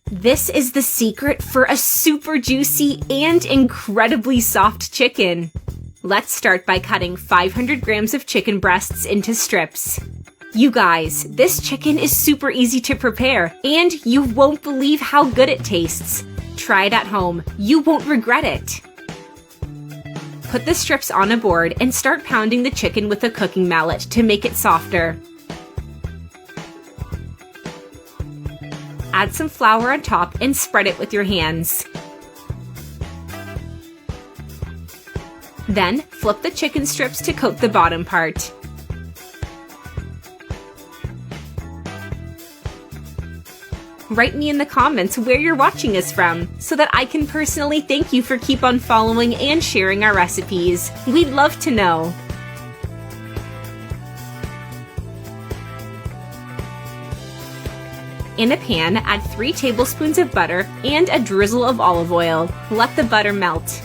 This is the secret for a super juicy and incredibly soft chicken. Let's start by cutting 500 grams of chicken breasts into strips. You guys, this chicken is super easy to prepare, and you won't believe how good it tastes. Try it at home. You won't regret it. Put the strips on a board and start pounding the chicken with a cooking mallet to make it softer. Add some flour on top and spread it with your hands. Then, flip the chicken strips to coat the bottom part. Write me in the comments where you're watching us from, so that I can personally thank you for keep on following and sharing our recipes. We'd love to know. In a pan, add 3 tablespoons of butter and a drizzle of olive oil. Let the butter melt.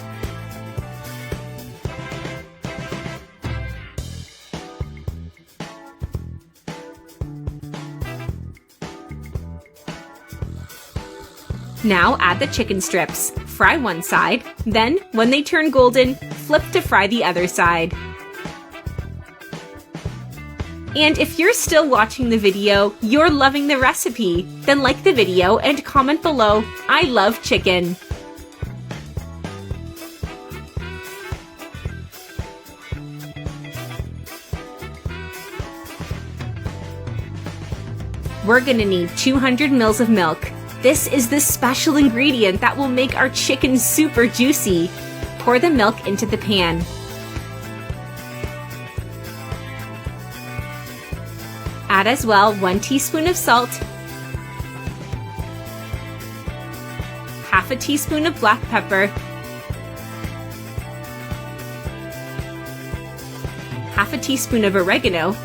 Now add the chicken strips. Fry one side, then, when they turn golden, flip to fry the other side. And if you're still watching the video, you're loving the recipe, then like the video and comment below, "I love chicken." We're gonna need 200 mils of milk. This is the special ingredient that will make our chicken super juicy. Pour the milk into the pan. Add as well 1 teaspoon of salt, half a teaspoon of black pepper, half a teaspoon of oregano,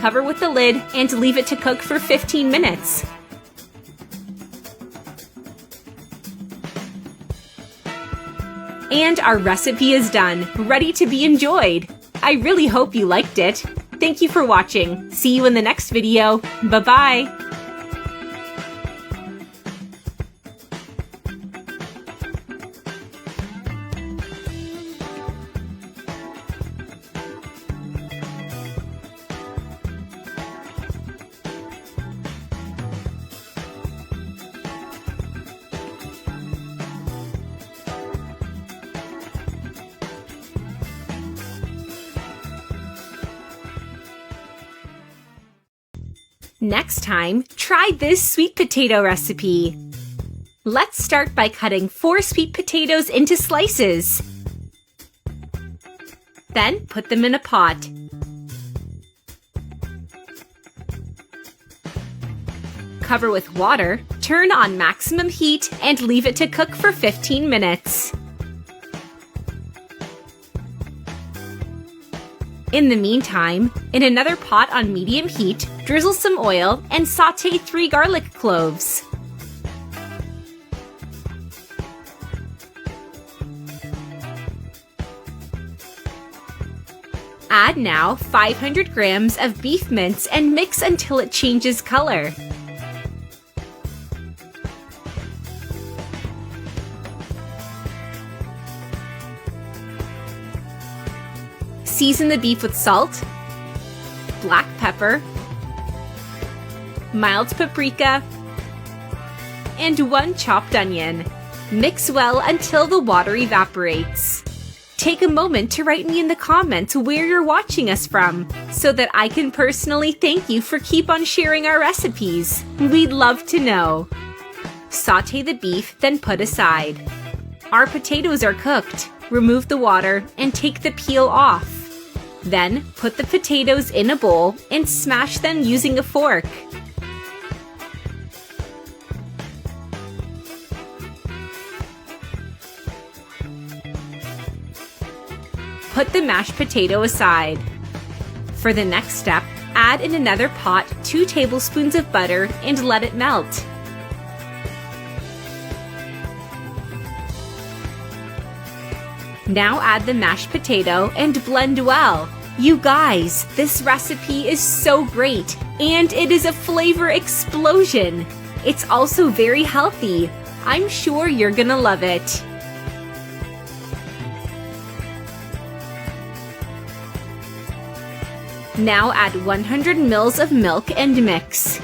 cover with the lid and leave it to cook for 15 minutes. And our recipe is done, ready to be enjoyed. I really hope you liked it. Thank you for watching. See you in the next video. Bye-bye. Next time, try this sweet potato recipe. Let's start by cutting 4 sweet potatoes into slices. Then put them in a pot. Cover with water, turn on maximum heat, and leave it to cook for 15 minutes. In the meantime, in another pot on medium heat, drizzle some oil and sauté 3 garlic cloves. Add now 500 grams of beef mince and mix until it changes color. Season the beef with salt, black pepper, mild paprika, and 1 chopped onion. Mix well until the water evaporates. Take a moment to write me in the comments where you're watching us from, so that I can personally thank you for keep on sharing our recipes. We'd love to know. Sauté the beef, then put aside. Our potatoes are cooked. Remove the water and take the peel off. Then, put the potatoes in a bowl and smash them using a fork. Put the mashed potato aside. For the next step, add in another pot 2 tablespoons of butter and let it melt. Now add the mashed potato and blend well. You guys, this recipe is so great, and it is a flavor explosion. It's also very healthy. I'm sure you're gonna love it. Now add 100 ml of milk and mix.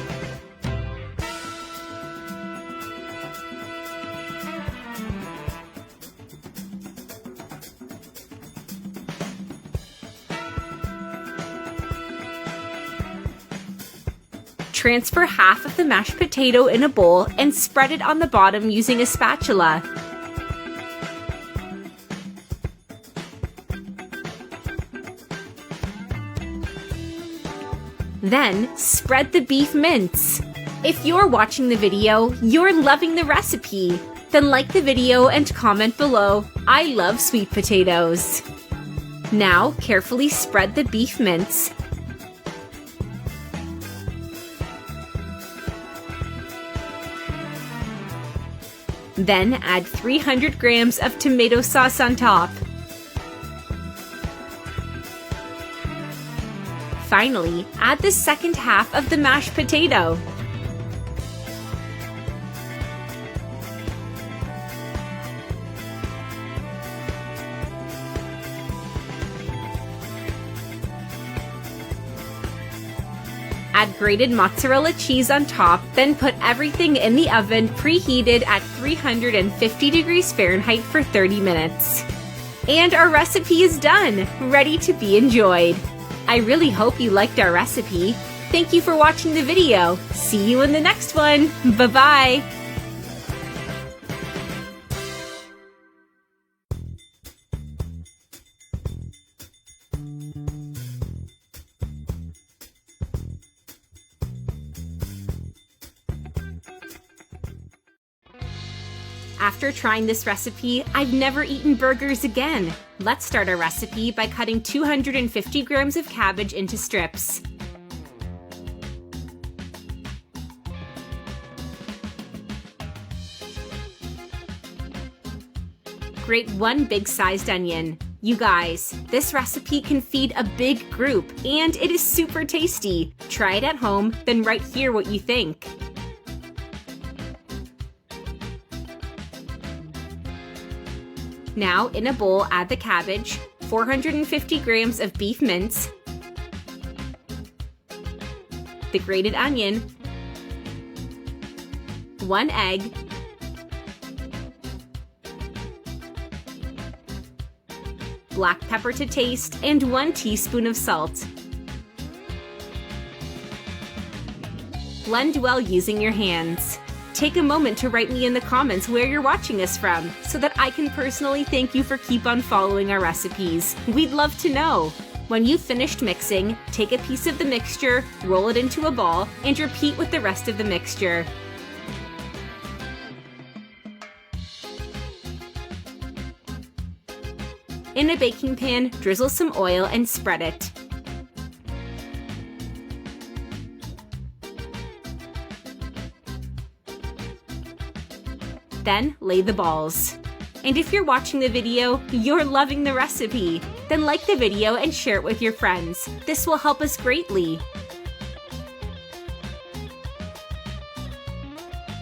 Transfer half of the mashed potato in a bowl and spread it on the bottom using a spatula. Then, spread the beef mince. If you're watching the video, you're loving the recipe. Then like the video and comment below, I love sweet potatoes. Now, carefully spread the beef mince. Then add 300 grams of tomato sauce on top. Finally, add the second half of the mashed potato. Add grated mozzarella cheese on top, then put everything in the oven preheated at 350 degrees Fahrenheit for 30 minutes. And our recipe is done, ready to be enjoyed. I really hope you liked our recipe. Thank you for watching the video. See you in the next one. Bye-bye. After trying this recipe, I've never eaten burgers again. Let's start our recipe by cutting 250 grams of cabbage into strips. Grate 1 big-sized onion. You guys, this recipe can feed a big group, and it is super tasty. Try it at home, then write here what you think. Now, in a bowl, add the cabbage, 450 grams of beef mince, the grated onion, 1 egg, black pepper to taste, and 1 teaspoon of salt. Blend well using your hands. Take a moment to write me in the comments where you're watching us from, so that I can personally thank you for keep on following our recipes. We'd love to know. When you've finished mixing, take a piece of the mixture, roll it into a ball, and repeat with the rest of the mixture. In a baking pan, drizzle some oil and spread it. Then lay the balls. And if you're watching the video, you're loving the recipe. Then like the video and share it with your friends. This will help us greatly.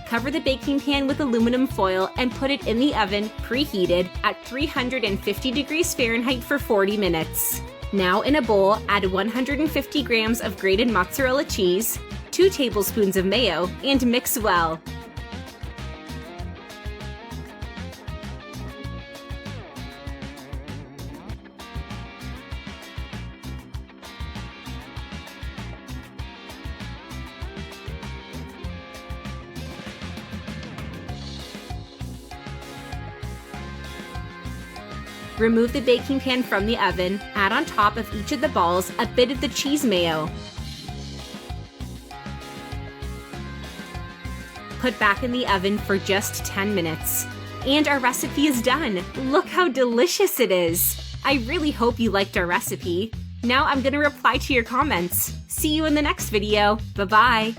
Cover the baking pan with aluminum foil and put it in the oven preheated at 350 degrees Fahrenheit for 40 minutes. Now in a bowl, add 150 grams of grated mozzarella cheese, 2 tablespoons of mayo, and mix well. Remove the baking pan from the oven, add on top of each of the balls a bit of the cheese mayo. Put back in the oven for just 10 minutes. And our recipe is done! Look how delicious it is! I really hope you liked our recipe. Now I'm gonna reply to your comments. See you in the next video. Bye-bye!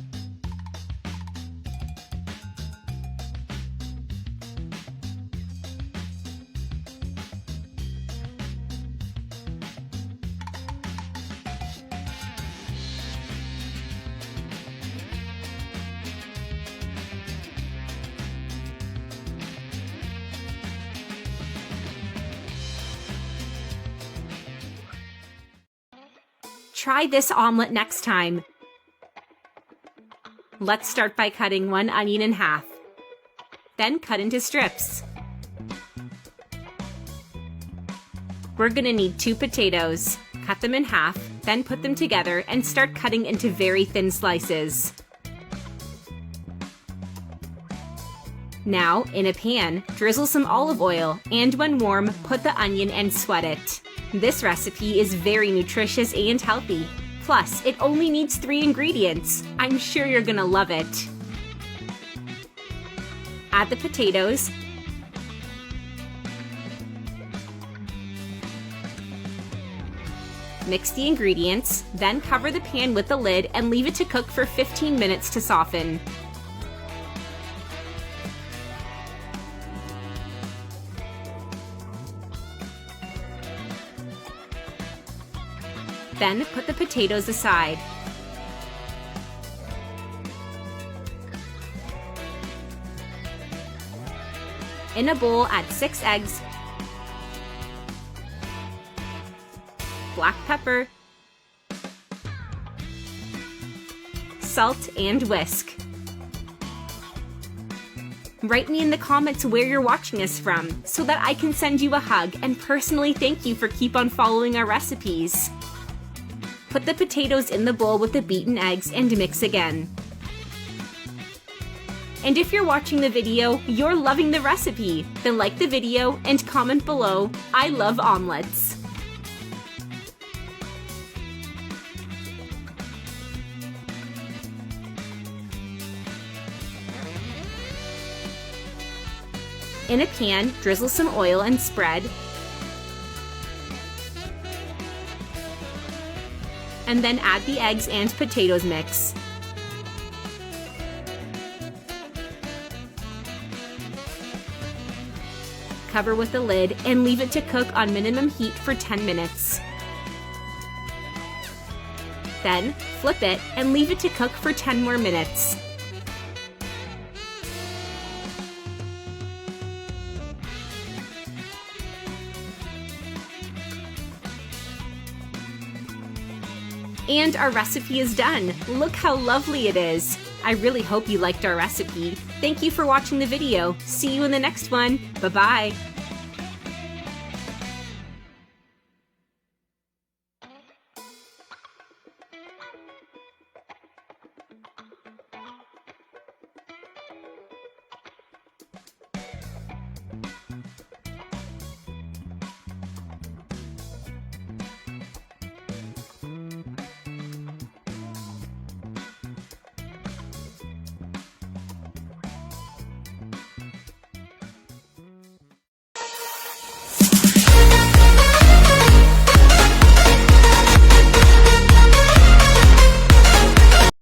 Try this omelet next time. Let's start by cutting one onion in half. Then cut into strips. We're gonna need 2 potatoes. Cut them in half, then put them together and start cutting into very thin slices. Now, in a pan, drizzle some olive oil, and when warm, put the onion and sweat it. This recipe is very nutritious and healthy. Plus, it only needs 3 ingredients. I'm sure you're gonna love it. Add the potatoes. Mix the ingredients, then cover the pan with the lid and leave it to cook for 15 minutes to soften. Then put the potatoes aside. In a bowl, add 6 eggs, black pepper, salt, and whisk. Write me in the comments where you're watching us from so that I can send you a hug and personally thank you for keep on following our recipes. Put the potatoes in the bowl with the beaten eggs and mix again. And if you're watching the video, you're loving the recipe, then like the video and comment below, I love omelets. In a pan, drizzle some oil and spread. And then add the eggs and potatoes mix. Cover with a lid and leave it to cook on minimum heat for 10 minutes. Then, flip it and leave it to cook for 10 more minutes. And our recipe is done. Look how lovely it is. I really hope you liked our recipe. Thank you for watching the video. See you in the next one. Bye-bye.